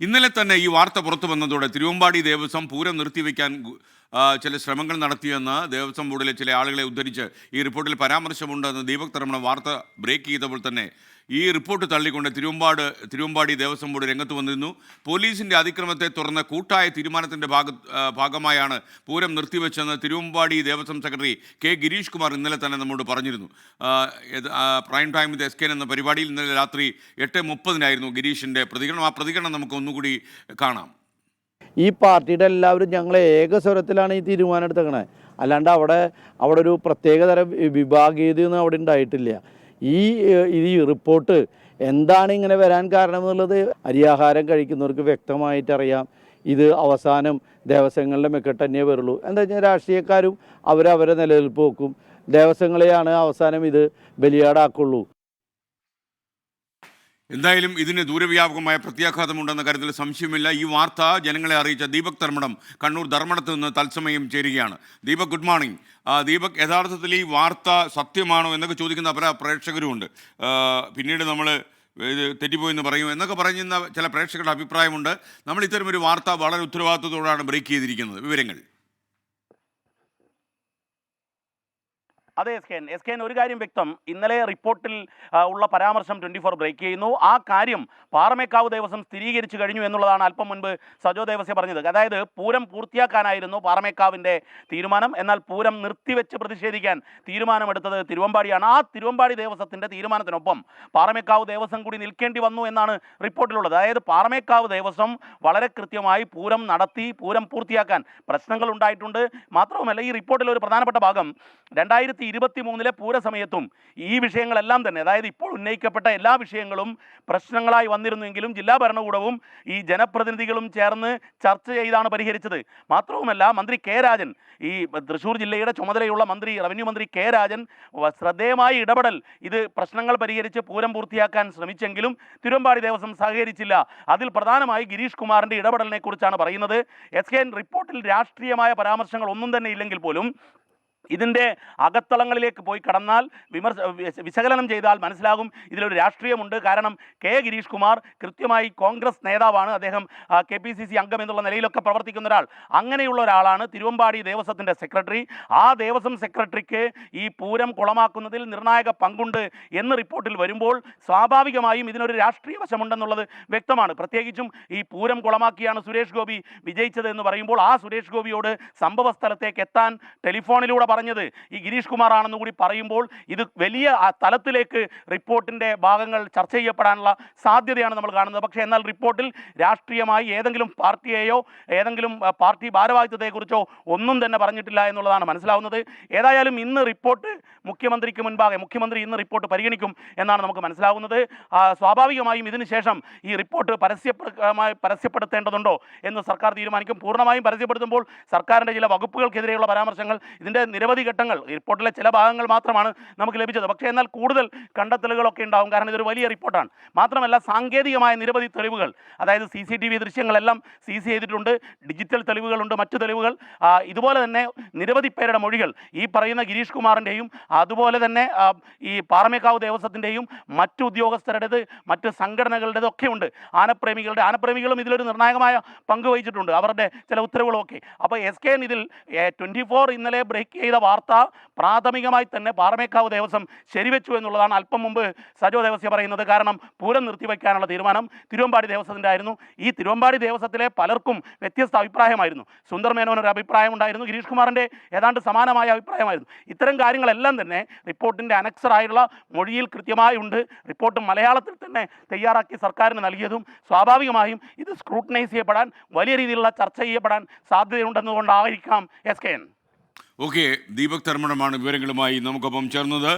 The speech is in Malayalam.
ഇന്നലെ തന്നെ ഈ വാർത്ത പുറത്തു വന്നതോടെ തിരുവമ്പാടി ദേവസ്വം പൂരം നിർത്തിവെക്കാൻ ചില ശ്രമങ്ങൾ നടത്തിയെന്ന് ദേവസ്വം ബോർഡിലെ ചില ആളുകളെ ഉദ്ധരിച്ച് ഈ റിപ്പോർട്ടിൽ പരാമർശമുണ്ടെന്ന് ദീപക് തരമണ വാർത്ത ബ്രേക്ക് ചെയ്തപ്പോൾ തന്നെ ഈ റിപ്പോർട്ട് തള്ളിക്കൊണ്ട് തിരുവമ്പാടി ദേവസ്വം ബോർഡ് രംഗത്ത് വന്നിരുന്നു. പോലീസിൻ്റെ അതിക്രമത്തെ തുടർന്ന് കൂട്ടായ തീരുമാനത്തിൻ്റെ ഭാഗമായാണ് പൂരം നിർത്തിവെച്ചെന്ന് തിരുവമ്പാടി ദേവസ്വം സെക്രട്ടറി കെ ഗിരീഷ് കുമാർ ഇന്നലെ തന്നെ നമ്മോട് പറഞ്ഞിരുന്നു. Prime time with S K എന്ന പരിപാടിയിൽ ഇന്നലെ രാത്രി 8:30 ഗിരീഷിൻ്റെ പ്രതികരണം. ആ പ്രതികരണം നമുക്ക് ഒന്നുകൂടി കാണാം. ഈ പാർട്ടിയുടെ എല്ലാവരും ഞങ്ങളെ ഏകസ്വരത്തിലാണ് ഈ തീരുമാനം എടുത്തേക്കണത്. അല്ലാണ്ട് അവിടെ ഒരു പ്രത്യേകതരം വിഭാഗീയതയൊന്നും അവിടെ ഉണ്ടായിട്ടില്ല. ഈ റിപ്പോർട്ട് എന്താണ് ഇങ്ങനെ വരാൻ കാരണം എന്നുള്ളത് അരിയാഹാരം കഴിക്കുന്നവർക്ക് വ്യക്തമായിട്ടറിയാം. ഇത് അവസാനം ദേവസ്വങ്ങളുടെ മെക്കെട്ട് തന്നെ വരുള്ളൂ. എന്താ വെച്ചാൽ രാഷ്ട്രീയക്കാരും അവരവരെ നിലനിൽപ്പ് വെക്കും. ദേവസ്വങ്ങളെയാണ് അവസാനം ഇത് ബലിയാടാക്കുള്ളൂ. എന്തായാലും ഇതിന് ദൂരവ്യാപകമായ പ്രത്യാഘാതമുണ്ടെന്ന കാര്യത്തിൽ സംശയമില്ല. ഈ വാർത്ത ജനങ്ങളെ അറിയിച്ച ദീപക് തർമ്മടം കണ്ണൂർ ധർമ്മടത്ത് നിന്ന് തത്സമയം ചേരുകയാണ്. Deepak, good morning. ദീപക്, യഥാർത്ഥത്തിൽ ഈ വാർത്ത സത്യമാണോ എന്നൊക്കെ ചോദിക്കുന്ന പല പ്രേക്ഷകരുമുണ്ട്. പിന്നീട് നമ്മൾ ഇത് തെറ്റിപ്പോയെന്ന് പറയും എന്നൊക്കെ പറയുന്ന ചില പ്രേക്ഷകരുടെ അഭിപ്രായമുണ്ട്. നമ്മൾ ഇത്തരമൊരു വാർത്ത വളരെ ഉത്തരവാദിത്വത്തോടാണ് ബ്രേക്ക് ചെയ്തിരിക്കുന്നത്. വിവരങ്ങൾ. അതെ എസ് കെ ഒരു കാര്യം വ്യക്തം. ഇന്നലെ റിപ്പോർട്ടിൽ ഉള്ള പരാമർശം 24 ബ്രേക്ക് ചെയ്യുന്നു. ആ കാര്യം പാറമേക്കാവ് ദേവസ്വം സ്ഥിരീകരിച്ചു കഴിഞ്ഞു എന്നുള്ളതാണ് അല്പം മുൻപ് സജോ ദേവസ്യ പറഞ്ഞത്. അതായത് പൂരം പൂർത്തിയാക്കാനായിരുന്നു പാറമേക്കാവിൻ്റെ തീരുമാനം. എന്നാൽ പൂരം നിർത്തിവെച്ച് പ്രതിഷേധിക്കാൻ തീരുമാനമെടുത്തത് തിരുവമ്പാടിയാണ്. ആ തിരുവമ്പാടി ദേവസ്വത്തിൻ്റെ തീരുമാനത്തിനൊപ്പം പാറമേക്കാവ് ദേവസ്വം കൂടി നിൽക്കേണ്ടി വന്നു എന്നാണ് റിപ്പോർട്ടിലുള്ളത്. അതായത് പാറമേക്കാവ് ദേവസ്വം വളരെ കൃത്യമായി പൂരം നടത്തി പൂരം പൂർത്തിയാക്കാൻ പ്രശ്നങ്ങൾ ഉണ്ടായിട്ടുണ്ട്. മാത്രവുമല്ല, ഈ റിപ്പോർട്ടിൽ ഒരു പ്രധാനപ്പെട്ട ഭാഗം 2023 പൂരസമയത്തും ഈ വിഷയങ്ങളെല്ലാം തന്നെ, അതായത് ഇപ്പോൾ ഉന്നയിക്കപ്പെട്ട എല്ലാ വിഷയങ്ങളും പ്രശ്നങ്ങളായി വന്നിരുന്നുവെങ്കിലും ജില്ലാ ഭരണകൂടവും ഈ ജനപ്രതിനിധികളും ചേർന്ന് ചർച്ച ചെയ്താണ് പരിഹരിച്ചത്. മാത്രവുമല്ല, മന്ത്രി കെ രാജൻ, ഈ തൃശ്ശൂർ ജില്ലയുടെ ചുമതലയുള്ള റവന്യൂ മന്ത്രി കെ രാജൻ ശ്രദ്ധേയമായി ഇടപെടൽ ഇത് പ്രശ്നങ്ങൾ പരിഹരിച്ച് പൂരം പൂർത്തിയാക്കാൻ ശ്രമിച്ചെങ്കിലും തിരുവമ്പാടി ദേവസ്വം സഹകരിച്ചില്ല. അതിൽ പ്രധാനമായി ഗിരീഷ് കുമാറിൻ്റെ ഇടപെടലിനെ കുറിച്ചാണ് പറയുന്നത്. SKN റിപ്പോർട്ടിൽ രാഷ്ട്രീയമായ പരാമർശങ്ങൾ ഒന്നും തന്നെ ഇല്ലെങ്കിൽ പോലും ഇതിൻ്റെ അകത്തളങ്ങളിലേക്ക് പോയി കടന്നാൽ വിശകലനം ചെയ്താൽ മനസ്സിലാകും ഇതിലൊരു രാഷ്ട്രീയമുണ്ട്. കാരണം കെ ഗിരീഷ് കുമാർ കൃത്യമായി കോൺഗ്രസ് നേതാവാണ്. അദ്ദേഹം KPCC അംഗം എന്നുള്ള നിലയിലൊക്കെ പ്രവർത്തിക്കുന്ന ഒരാൾ. അങ്ങനെയുള്ള ഒരാളാണ് തിരുവമ്പാടി ദേവസ്വത്തിൻ്റെ സെക്രട്ടറി. ആ ദേവസ്വം സെക്രട്ടറിക്ക് ഈ പൂരം കുളമാക്കുന്നതിൽ നിർണായക പങ്കുണ്ട് എന്ന് റിപ്പോർട്ടിൽ വരുമ്പോൾ സ്വാഭാവികമായും ഇതിനൊരു രാഷ്ട്രീയ വശമുണ്ടെന്നുള്ളത് വ്യക്തമാണ്. പ്രത്യേകിച്ചും ഈ പൂരം കുളമാക്കിയാണ് സുരേഷ് ഗോപി വിജയിച്ചത് എന്ന് പറയുമ്പോൾ ആ സുരേഷ് ഗോപിയോട് സംഭവ സ്ഥലത്തേക്ക് എത്താൻ ടെലിഫോണിലൂടെ പറഞ്ഞത് ഈ ഗിരീഷ് കുമാർ ആണെന്ന് കൂടി പറയുമ്പോൾ ഇത് വലിയ തലത്തിലേക്ക് റിപ്പോർട്ടിൻ്റെ ഭാഗങ്ങൾ ചർച്ച ചെയ്യപ്പെടാനുള്ള സാധ്യതയാണ് നമ്മൾ കാണുന്നത്. പക്ഷേ എന്നാൽ റിപ്പോർട്ടിൽ രാഷ്ട്രീയമായി ഏതെങ്കിലും പാർട്ടിയെയോ ഏതെങ്കിലും പാർട്ടി ഭാരവാഹിത്വത്തെക്കുറിച്ചോ ഒന്നും തന്നെ പറഞ്ഞിട്ടില്ല എന്നുള്ളതാണ് മനസ്സിലാവുന്നത്. ഏതായാലും ഇന്ന് റിപ്പോർട്ട് മുഖ്യമന്ത്രിക്ക് മുൻപാകെ മുഖ്യമന്ത്രി ഇന്ന് റിപ്പോർട്ട് പരിഗണിക്കും എന്നാണ് നമുക്ക് മനസ്സിലാവുന്നത്. സ്വാഭാവികമായും ഇതിനുശേഷം ഈ റിപ്പോർട്ട് പരസ്യപ്പെടുത്തേണ്ടതുണ്ടോ എന്ന് സർക്കാർ തീരുമാനിക്കും. പൂർണ്ണമായും പരസ്യപ്പെടുത്തുമ്പോൾ സർക്കാരിൻ്റെ ചില വകുപ്പുകൾക്കെതിരെയുള്ള പരാമർശങ്ങൾ, ഇതിൻ്റെ നിരവധി ഘട്ടങ്ങൾ, റിപ്പോർട്ടിലെ ചില ഭാഗങ്ങൾ മാത്രമാണ് നമുക്ക് ലഭിച്ചത്. പക്ഷേ എന്നാൽ കൂടുതൽ കണ്ടെത്തലുകളൊക്കെ ഉണ്ടാകും. കാരണം ഇതൊരു വലിയ റിപ്പോർട്ടാണ്. മാത്രമല്ല, സാങ്കേതികമായ നിരവധി തെളിവുകൾ, അതായത് CCTV ദൃശ്യങ്ങളെല്ലാം സീസ് ചെയ്തിട്ടുണ്ട്. ഡിജിറ്റൽ തെളിവുകളുണ്ട്, മറ്റു തെളിവുകൾ. ഇതുപോലെ തന്നെ നിരവധി പേരുടെ മൊഴികൾ, ഈ പറയുന്ന ഗിരീഷ് കുമാറിൻ്റെയും അതുപോലെ തന്നെ ഈ പാറമേക്കാവ് ദേവസ്വത്തിൻ്റെയും മറ്റു ഉദ്യോഗസ്ഥരുടേത്, മറ്റ് സംഘടനകളുടേത് ഒക്കെ ഉണ്ട്. ആനപ്രേമികളും ഇതിലൊരു നിർണായകമായ പങ്ക് വഹിച്ചിട്ടുണ്ട്, അവരുടെ ചില ഉത്തരവുകളൊക്കെ. അപ്പോൾ SKN ഇതിൽ 24 ഇന്നലെ ബ്രേക്ക് ചെയ്ത വാർത്ത പ്രാഥമികമായി തന്നെ പാറമേക്കാവ് ദേവസ്വം ശരിവെച്ചു എന്നുള്ളതാണ് അല്പം മുമ്പ് സജോ ദേവസ്യ പറയുന്നത്. കാരണം പൂരം നിർത്തിവെക്കാനുള്ള തീരുമാനം തിരുവമ്പാടി ദേവസ്വത്തിൻ്റെ ആയിരുന്നു. ഈ തിരുവമ്പാടി ദേവസ്വത്തിലെ പലർക്കും വ്യത്യസ്ത അഭിപ്രായമായിരുന്നു. സുന്ദർ മേനോനൊരു അഭിപ്രായം ഉണ്ടായിരുന്നു, ഗിരീഷ് കുമാറിൻ്റെ ഏതാണ്ട് സമാനമായ അഭിപ്രായമായിരുന്നു. ഇത്തരം കാര്യങ്ങളെല്ലാം തന്നെ റിപ്പോർട്ടിൻ്റെ അനക്സറായുള്ള മൊഴിയിൽ കൃത്യമായി ഉണ്ട്. റിപ്പോർട്ട് മലയാളത്തിൽ തന്നെ തയ്യാറാക്കി സർക്കാരിന് നൽകിയതും സ്വാഭാവികമായും ഇത് സ്ക്രൂട്ടനൈസ് ചെയ്യപ്പെടാൻ, വലിയ രീതിയിലുള്ള ചർച്ച ചെയ്യപ്പെടാൻ സാധ്യതയുണ്ടെന്നുകൊണ്ടായിരിക്കാം SKN. ഓക്കെ, ദീപക് തർമ്മടമാണ് വിവരങ്ങളുമായി നമുക്കൊപ്പം ചേർന്നത്.